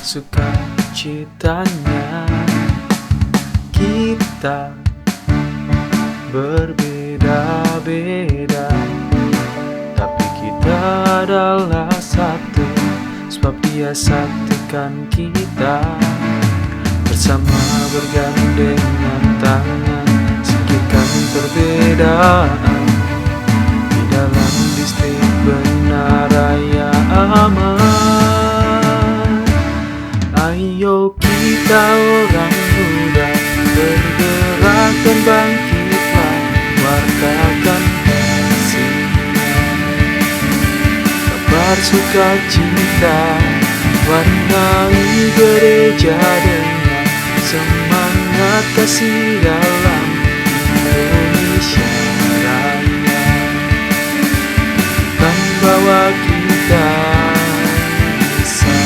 sukacitanya. Kita berbeda-beda, tapi kita adalah satu, sebab Dia satukan kita. Bersama bergandengan tangan, singkirkan perbedaan di dalam distrik Benar Raya Aman. Ayo kita orang muda, bergerak dan bangkitlah, wartakan kasihnya. Kabar sukacita, warnai gereja dengan semangat kasih dalam Indonesia Raya. Kan bawa kita bisa.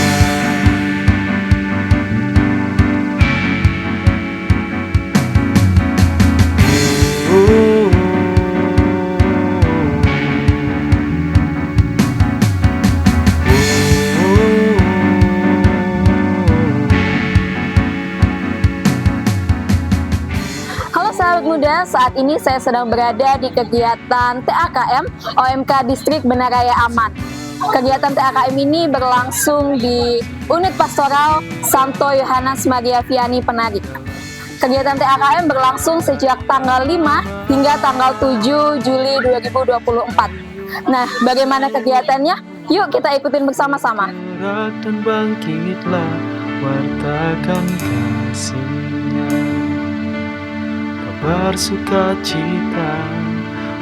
Sahabat muda, saat ini saya sedang berada di kegiatan TAKM OMK Distrik Benar Raya Aman. Kegiatan TAKM ini berlangsung di Unit Pastoral Santo Yohanes Maria Vianney Penarik. Kegiatan TAKM berlangsung sejak tanggal 5 hingga tanggal 7 Juli 2024. Nah, bagaimana kegiatannya? Yuk kita ikutin bersama-sama. Gerak dan bangkitlah, wartakan kasihnya. Kabar sukacita,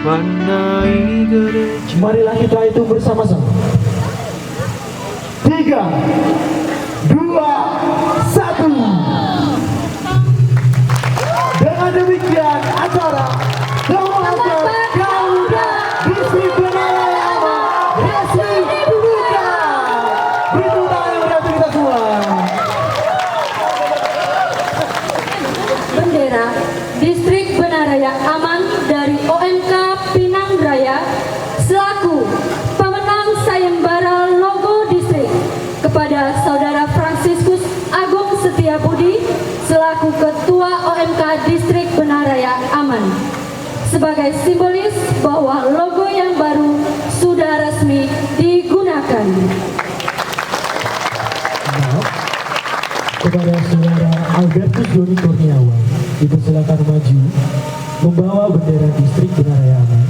warnai gereja. Marilah kita itu bersama-sama. 3, 2, 1. Dengan demikian acara Ramadan Garuda Distrik Benar Raya Aman resmi dibuka. Beri tepuk tangan yang meriah untuk kita semua. Bendera Distrik Benar Raya Aman dari OMK Pinang Raya selaku pemenang sayembara logo distrik kepada Saudara Fransiskus Agung Setiabudi selaku Ketua OMK Distrik Benar Raya Aman sebagai simbolis bahwa logo yang baru sudah resmi digunakan. Kepada Saudara Albertus Doni Kurniawan, dipersilakan maju membawa bendera Distrik Benar Raya Aman.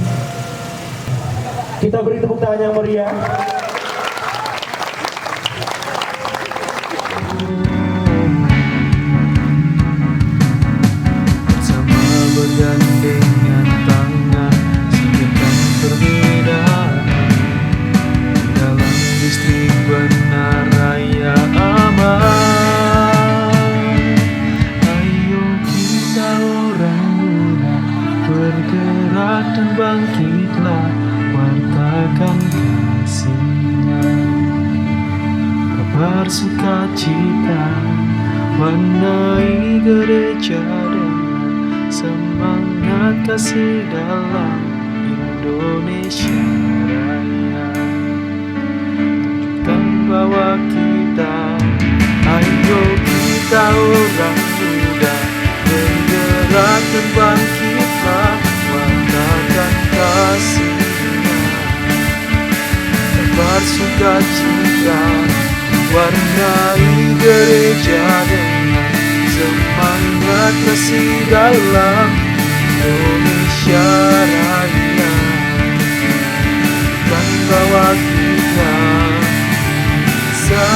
Kita beri tepuk tangan yang meriah. Bersama bergandengan tangan, singkirkan perbedaan di dalam distrik Benar Raya Aman. Ayo kita orang muda, bergerak dan bangkitlah, wartakan kasihnya. Kabar sukacita, warnai gereja dengan semangat kasih dalam Indonesia Raya. Tunjukkan bahwa kita, ayo kita orang muda, bergerak dan bangkitlah, wartakan kasihnya. Kabar sukacita, warnai gereja dengan semangat kasih dalam Indonesia Raya. Dan bawa kita bisa.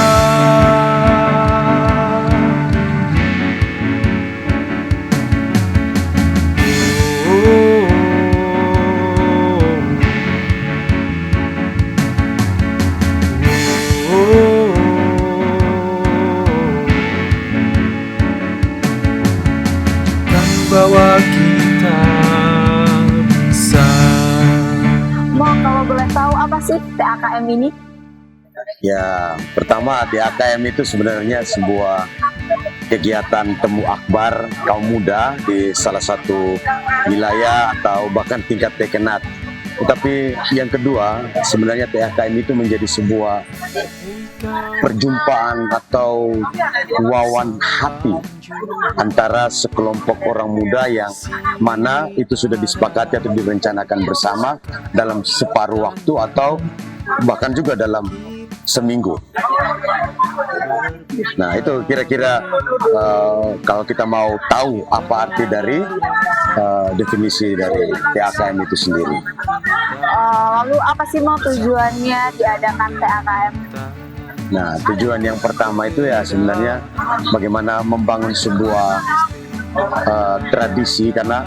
Bawa kita bisa. Mo, kalau boleh tahu apa sih TAKM ini? Ya, pertama TAKM itu sebenarnya sebuah kegiatan temu akbar kaum muda di salah satu wilayah atau bahkan tingkat dekanat Tetapi yang kedua, sebenarnya TAKM itu menjadi sebuah perjumpaan atau wawan hati antara sekelompok orang muda yang mana itu sudah disepakati atau direncanakan bersama dalam separuh waktu atau bahkan juga dalam seminggu. Nah, itu kira-kira kalau kita mau tahu apa arti dari definisi dari TAKM itu sendiri. Lalu apa sih mau tujuannya diadakan TAKM? Nah, tujuan yang pertama itu ya sebenarnya bagaimana membangun sebuah tradisi, karena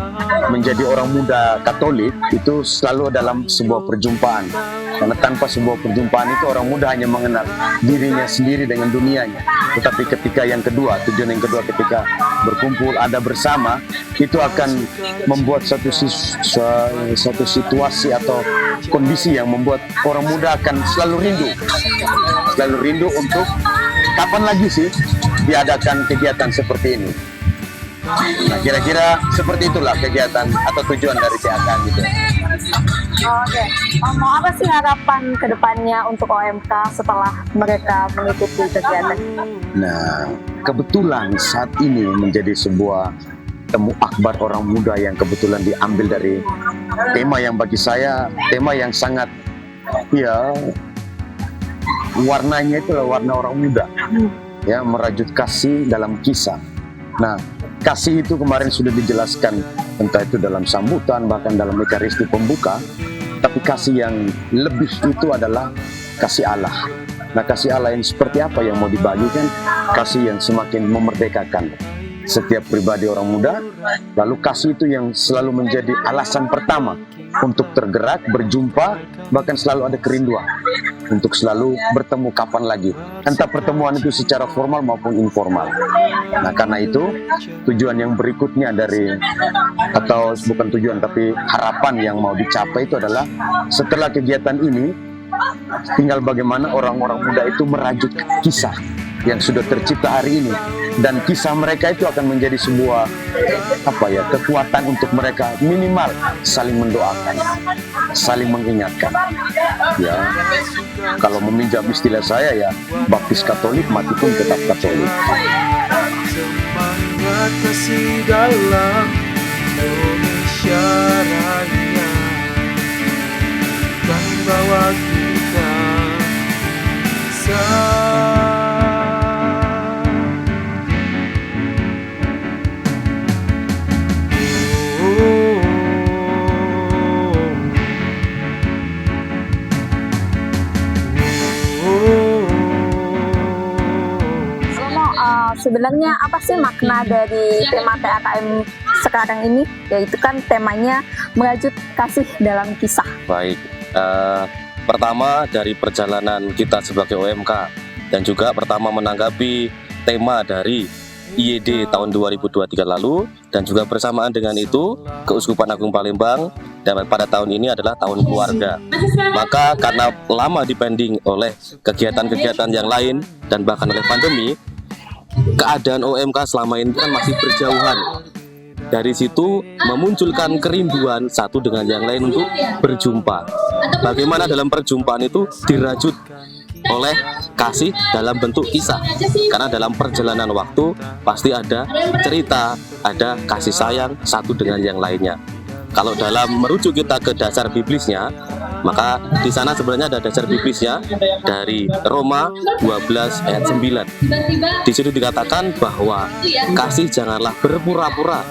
menjadi orang muda Katolik itu selalu dalam sebuah perjumpaan. Karena tanpa sebuah perjumpaan itu orang muda hanya mengenal dirinya sendiri dengan dunianya. Tetapi ketika yang kedua, tujuan yang kedua ketika berkumpul, ada bersama, itu akan membuat satu situasi atau kondisi yang membuat orang muda akan selalu rindu untuk kapan lagi sih diadakan kegiatan seperti ini. Nah, kira-kira seperti itulah kegiatan atau tujuan dari TAKM itu. Oke, mau apa sih harapan ke depannya untuk OMK setelah mereka mengikuti kegiatan? Nah, kebetulan saat ini menjadi sebuah temu akbar orang muda yang kebetulan diambil dari tema yang bagi saya tema yang sangat ya warnanya itu warna orang muda, ya, merajut kasih dalam kisah. Nah, kasih itu kemarin sudah dijelaskan entah itu dalam sambutan bahkan dalam Ekaristi pembuka, tapi kasih yang lebih itu adalah kasih Allah. Nah, kasih Allah yang seperti apa yang mau dibagikan? Kasih yang semakin memerdekakan setiap pribadi orang muda, lalu kasih itu yang selalu menjadi alasan pertama untuk tergerak, berjumpa, bahkan selalu ada kerinduan untuk selalu bertemu kapan lagi, entah pertemuan itu secara formal maupun informal. Nah, karena itu tujuan yang berikutnya dari, atau bukan tujuan tapi harapan yang mau dicapai itu adalah setelah kegiatan ini tinggal bagaimana orang-orang muda itu merajut kisah yang sudah tercipta hari ini, dan kisah mereka itu akan menjadi sebuah kekuatan untuk mereka minimal saling mendoakan, saling mengingatkan. Ya, kalau meminjam istilah saya ya, baptis Katolik mati pun tetap Katolik. Semangat kasih dalam Indonesia Raya kan bawa kita sebenarnya apa sih makna dari tema TAKM sekarang ini? Yaitu kan temanya merajut kasih dalam kisah. Baik, pertama dari perjalanan kita sebagai OMK, dan juga pertama menanggapi tema dari IYD tahun 2023 lalu, dan juga bersamaan dengan itu Keuskupan Agung Palembang dan pada tahun ini adalah tahun keluarga. Maka karena lama dipending oleh kegiatan-kegiatan yang lain dan bahkan oleh pandemi, keadaan OMK selama ini kan masih berjauhan. Dari situ memunculkan kerinduan satu dengan yang lain untuk berjumpa. Bagaimana dalam perjumpaan itu dirajut oleh kasih dalam bentuk kisah. Karena dalam perjalanan waktu pasti ada cerita, ada kasih sayang satu dengan yang lainnya. Kalau dalam merujuk kita ke dasar biblisnya, maka di sana sebenarnya ada dasar biblisnya dari Roma 12 ayat 9. Di situ dikatakan bahwa kasih janganlah berpura-pura,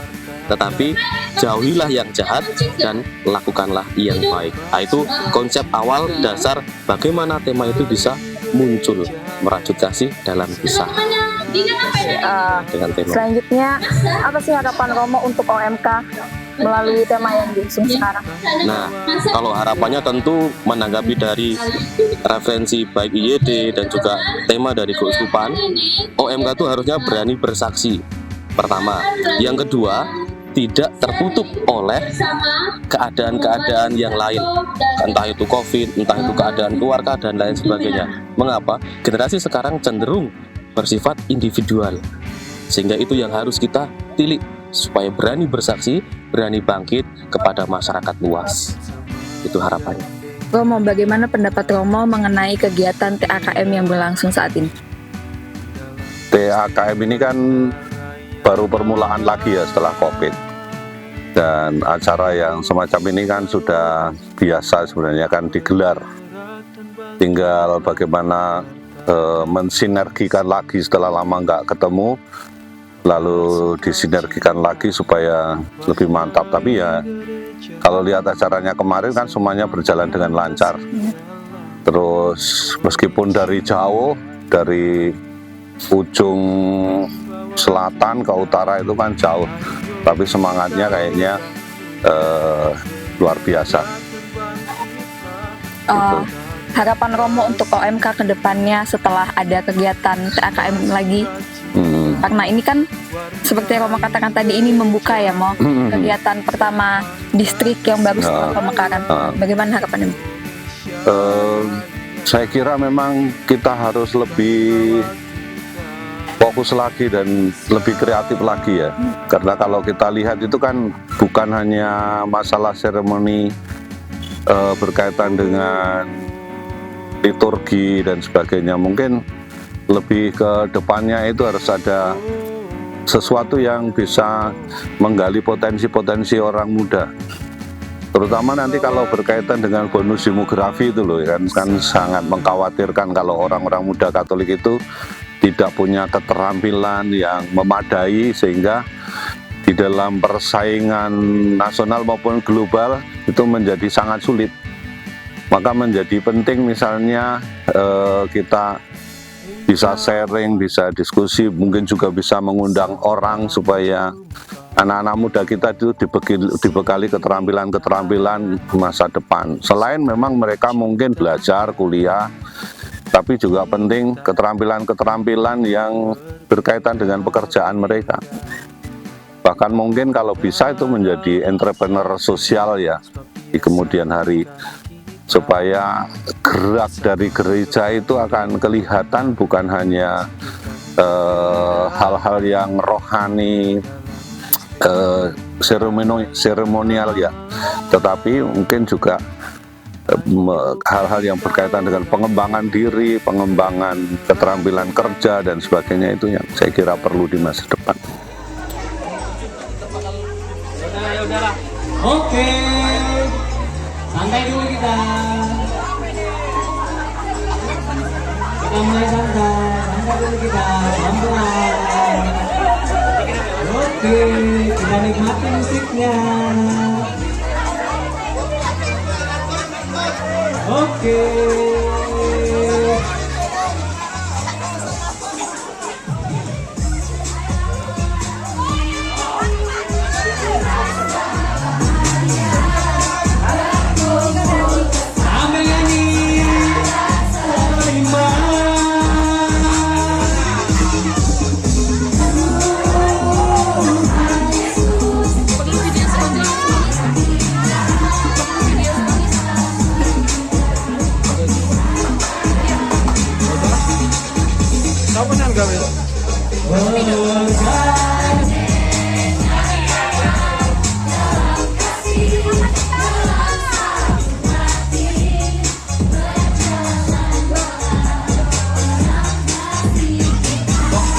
tetapi jauhilah yang jahat dan lakukanlah yang baik. Nah, itu konsep awal dasar bagaimana tema itu bisa muncul, merajut kasih dalam kisah. Dengan tema. Selanjutnya, apa sih harapan Romo untuk OMK melalui tema yang diusung sekarang? Nah, kalau harapannya tentu menanggapi dari referensi baik IYD dan juga tema dari Keuskupan, OMK itu harusnya berani bersaksi. Pertama, yang kedua, tidak tertutup oleh keadaan-keadaan yang lain, entah itu COVID, entah itu keadaan keluarga dan lain sebagainya. Mengapa? Generasi sekarang cenderung bersifat individual, sehingga itu yang harus kita tilik supaya berani bersaksi, berani bangkit kepada masyarakat luas. itu harapannya. Romo, bagaimana pendapat Romo mengenai kegiatan TAKM yang berlangsung saat ini? TAKM ini kan baru permulaan lagi ya setelah COVID, dan acara yang semacam ini kan sudah biasa sebenarnya kan digelar, tinggal bagaimana mensinergikan lagi setelah lama nggak ketemu, lalu disinergikan lagi supaya lebih mantap. Tapi ya kalau lihat acaranya kemarin kan semuanya berjalan dengan lancar. Terus meskipun dari jauh, dari ujung selatan ke utara itu kan jauh, tapi semangatnya kayaknya luar biasa. Harapan Romo untuk OMK ke depannya setelah ada kegiatan TAKM lagi, karena ini kan seperti Romo katakan tadi, ini membuka ya, Mo, kegiatan pertama distrik yang baru setelah pemekaran. Bagaimana harapannya? Saya kira memang kita harus lebih fokus lagi dan lebih kreatif lagi ya, karena kalau kita lihat itu kan bukan hanya masalah seremoni berkaitan dengan liturgi dan sebagainya, mungkin lebih ke depannya itu harus ada sesuatu yang bisa menggali potensi-potensi orang muda, terutama nanti kalau berkaitan dengan bonus demografi itu loh, kan sangat mengkhawatirkan kalau orang-orang muda Katolik itu tidak punya keterampilan yang memadai, sehingga di dalam persaingan nasional maupun global itu menjadi sangat sulit. Maka menjadi penting misalnya kita bisa sharing, bisa diskusi, mungkin juga bisa mengundang orang supaya anak-anak muda kita itu dibekali keterampilan-keterampilan masa depan. Selain memang mereka mungkin belajar, kuliah, tapi juga penting keterampilan-keterampilan yang berkaitan dengan pekerjaan mereka. Bahkan mungkin kalau bisa itu menjadi entrepreneur sosial ya di kemudian hari, supaya gerak dari gereja itu akan kelihatan bukan hanya hal-hal yang rohani, seremonial ya, tetapi mungkin juga hal-hal yang berkaitan dengan pengembangan diri, pengembangan keterampilan kerja dan sebagainya, itu yang saya kira perlu di masa depan. Oke, santai dulu kita. Kita mulai santai dulu kita, pelan-pelan. Oke, kita nikmati musiknya. Oke.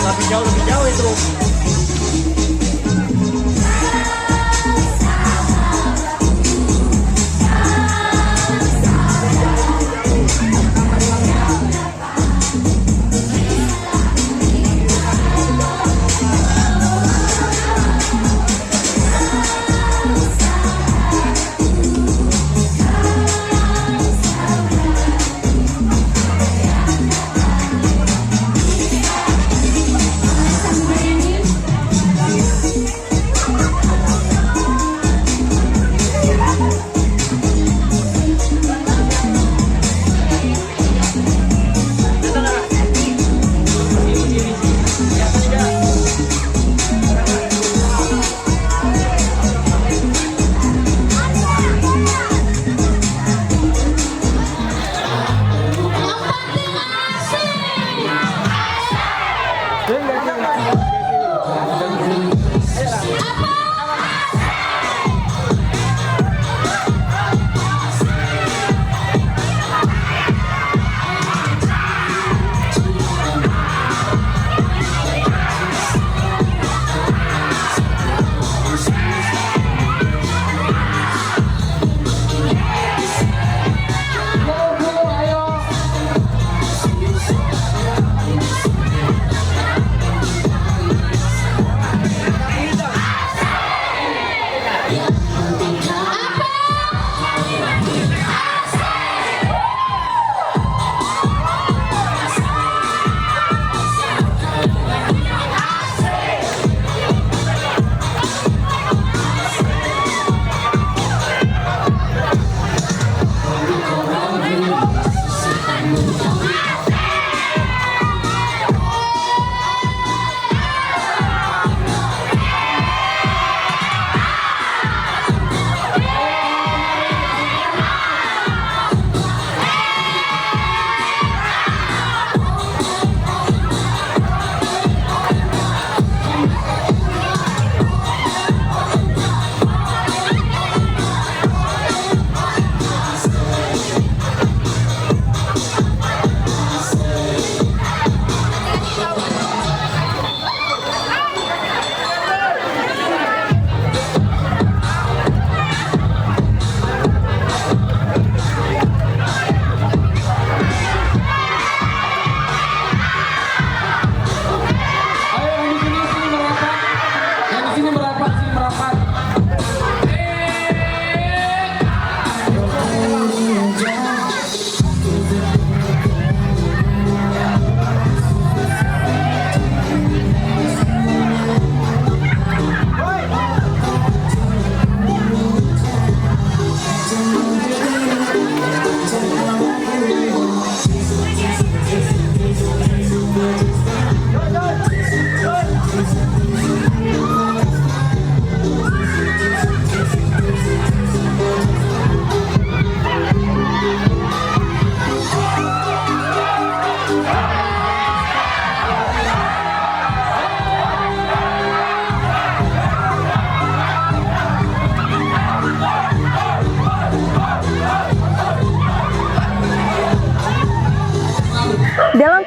Lebih jauh itu.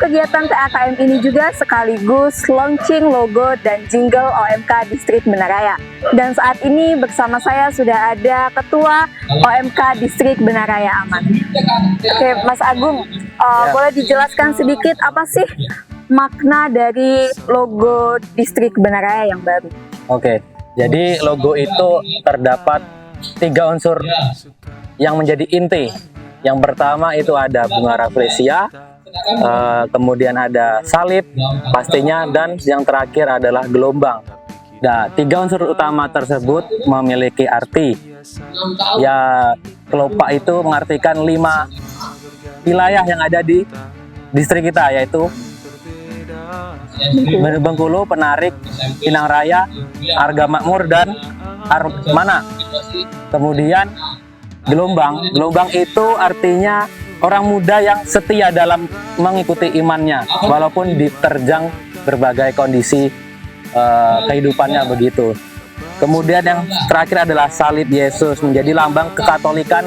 kegiatan TAKM ini juga sekaligus launching logo dan jingle OMK Distrik Benaraya. Dan saat ini bersama saya sudah ada Ketua OMK Distrik Benaraya Aman. Oke, Mas Agung, boleh dijelaskan sedikit apa sih makna dari logo Distrik Benaraya yang baru? Oke, jadi logo itu terdapat 3 unsur yang menjadi inti. Yang pertama itu ada bunga rafflesia, kemudian ada salib pastinya, dan yang terakhir adalah gelombang. Nah, 3 unsur utama tersebut memiliki arti. Ya, kelopak itu mengartikan 5 wilayah yang ada di distrik kita, yaitu Bengkulu, Penarik, Pinang Raya, Argamakmur, dan Armana. Kemudian gelombang itu artinya orang muda yang setia dalam mengikuti imannya walaupun diterjang berbagai kondisi kehidupannya begitu. Kemudian yang terakhir adalah salib Yesus, menjadi lambang kekatolikan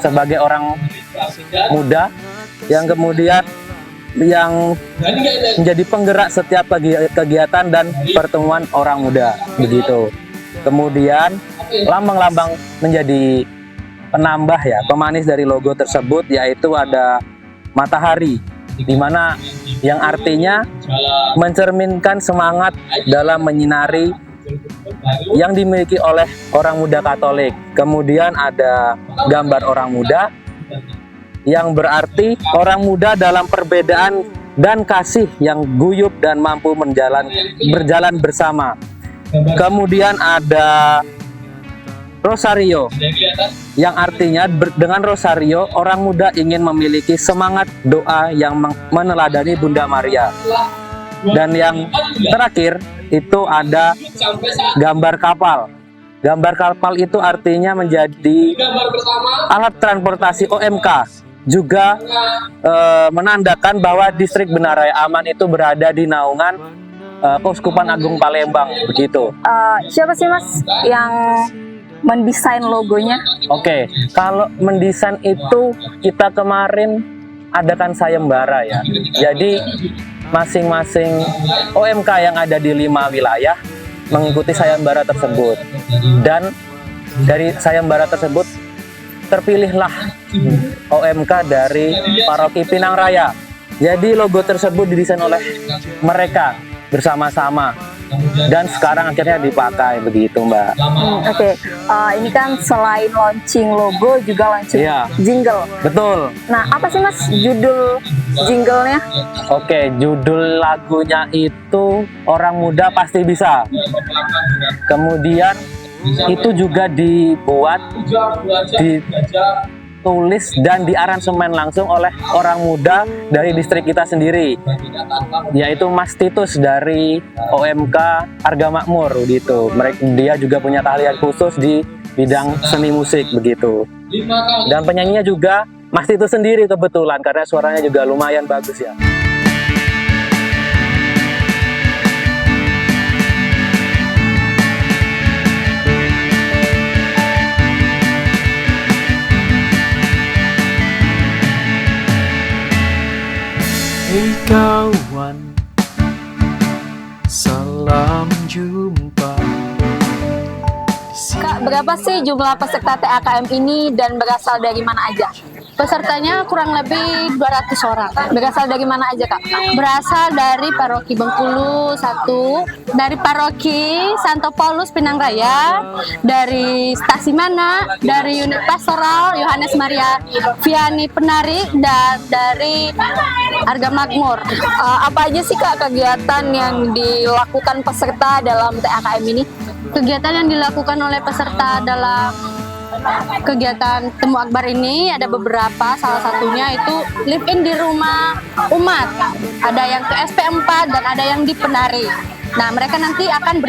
sebagai orang muda yang kemudian yang menjadi penggerak setiap kegiatan dan pertemuan orang muda begitu. Kemudian lambang-lambang menjadi penambah ya, pemanis dari logo tersebut, yaitu ada matahari, di mana yang artinya mencerminkan semangat dalam menyinari yang dimiliki oleh orang muda Katolik. Kemudian ada gambar orang muda yang berarti orang muda dalam perbedaan dan kasih yang guyup dan mampu berjalan bersama. Kemudian ada rosario yang artinya dengan rosario orang muda ingin memiliki semangat doa yang meneladani Bunda Maria. Dan yang terakhir itu ada gambar kapal. Gambar kapal itu artinya menjadi alat transportasi OMK, juga menandakan bahwa distrik Benaraya Aman itu berada di naungan Keuskupan Agung Palembang begitu. Siapa sih Mas yang mendesain logonya? Oke, kalau mendesain itu kita kemarin adakan sayembara ya. Jadi masing-masing OMK yang ada di 5 wilayah mengikuti sayembara tersebut. Dan dari sayembara tersebut terpilihlah OMK dari Paroki Pinang Raya. Jadi logo tersebut didesain oleh mereka bersama-sama dan sekarang akhirnya dipakai begitu, Mbak. Oke. Ini kan selain launching logo juga launching jingle. Betul. Nah, apa sih Mas judul jinglenya? Oke, judul lagunya itu Orang Muda Pasti Bisa. Kemudian itu juga dibuat, ditulis dan diaransemen langsung oleh orang muda dari distrik kita sendiri, yaitu Mas Titus dari OMK Argamakmur gitu. Dia juga punya keahlian khusus di bidang seni musik begitu. Dan penyanyinya juga Mas Titus sendiri kebetulan karena suaranya juga lumayan bagus ya. Hei kawan, salam jumpa. Kak, berapa sih jumlah peserta TAKM ini dan berasal dari mana aja? Pesertanya kurang lebih 200 orang. Berasal dari mana aja, Kak? Berasal dari Paroki Bengkulu 1, dari Paroki Santo Paulus Pinang Raya, dari Stasi Mana, dari unit pastoral Yohanes Maria Vianney Penarik, dan dari Argamakmur. Apa aja sih, Kak, kegiatan yang dilakukan peserta dalam TAKM ini? Kegiatan yang dilakukan oleh peserta dalam kegiatan Temu Akbar ini ada beberapa, salah satunya itu live in di rumah umat, ada yang ke SP4 dan ada yang di Penari. Nah, mereka nanti akan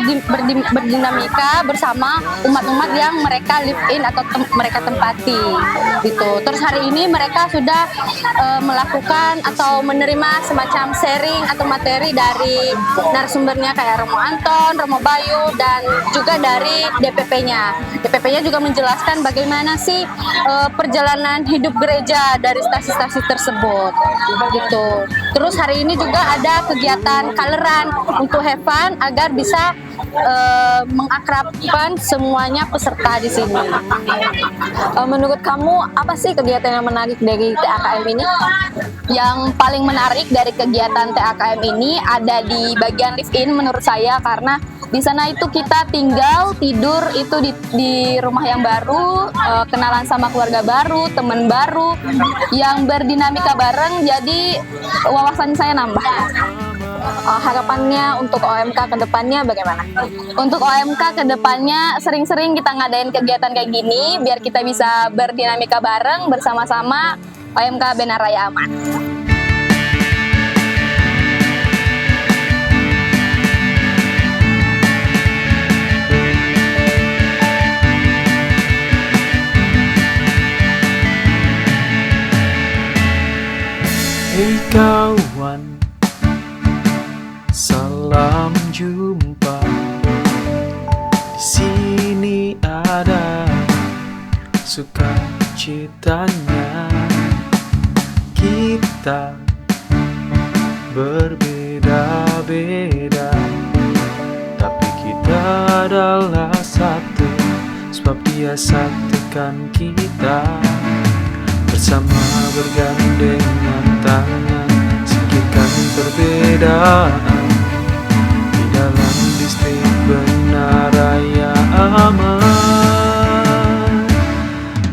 berdinamika bersama umat-umat yang mereka live in atau mereka tempati gitu. Terus hari ini mereka sudah melakukan atau menerima semacam sharing atau materi dari narasumbernya kayak Romo Anton, Romo Bayu, dan juga dari DPP-nya. DPP-nya juga menjelaskan bagaimana sih perjalanan hidup gereja dari stasi-stasi tersebut gitu. Terus hari ini juga ada kegiatan coloran untuk have fun agar bisa mengakrabkan semuanya peserta di sini. Menurut kamu apa sih kegiatan yang menarik dari TAKM ini? Yang paling menarik dari kegiatan TAKM ini ada di bagian live-in menurut saya, karena di sana itu kita tinggal tidur itu di rumah yang baru, kenalan sama keluarga baru, teman baru yang berdinamika bareng, jadi wawasan saya nambah. Harapannya untuk OMK ke depannya bagaimana? Untuk OMK ke depannya sering-sering kita ngadain kegiatan kayak gini biar kita bisa berdinamika bareng bersama-sama OMK Benar Raya Aman. Hei kawan, salam jumpa. Di sini ada sukacitanya. Kita berbeda-beda, tapi kita adalah satu, sebab Dia satukan kita. Bersama bergandengan tangan, singkirkan perbedaan di dalam distrik Benar Raya Aman.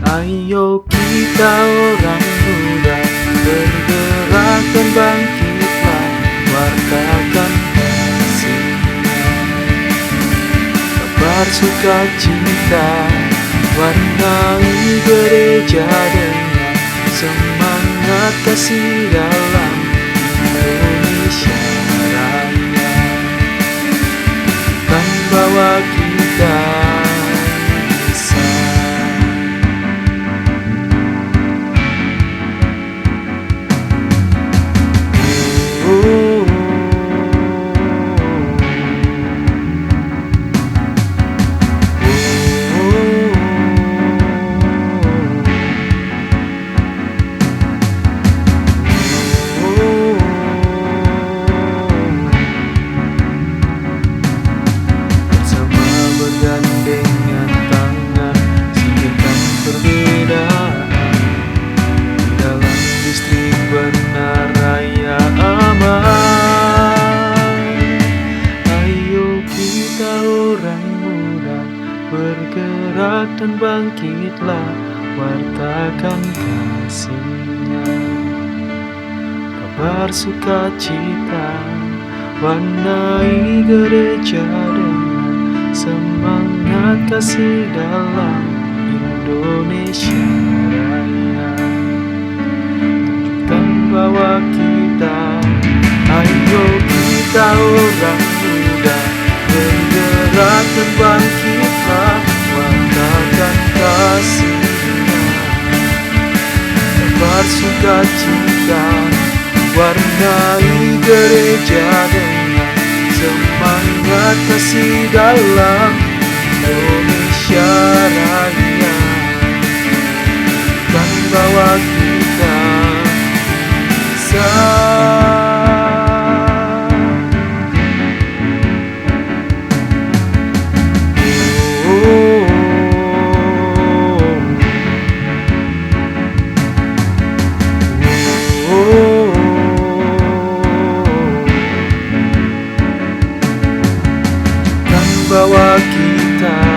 Ayo kita orang muda bergerak dan bangkitlah, wartakan kasihnya, kabar sukacita, warnai gereja dengan semangat kasih dalam Indonesia Raya. Kan bawa kita bisa. Bergandengan tangan, singkirkan perbedaan di dalam distrik Benar Raya Aman. Ayo kita orang muda bergerak dan bangkitlah, wartakan kasihnya, kabar sukacita, warnai gereja dengan semangat kasih dalam Indonesia Raya. Tunjukkan bahwa kita, ayo kita orang muda bergerak dan bangkitlah, wartakan kasihnya, kabar sukacita, warnai gereja dengan semangat kasih dalam Indonesia Raya. Dan bawa kita bisa. Bawa kita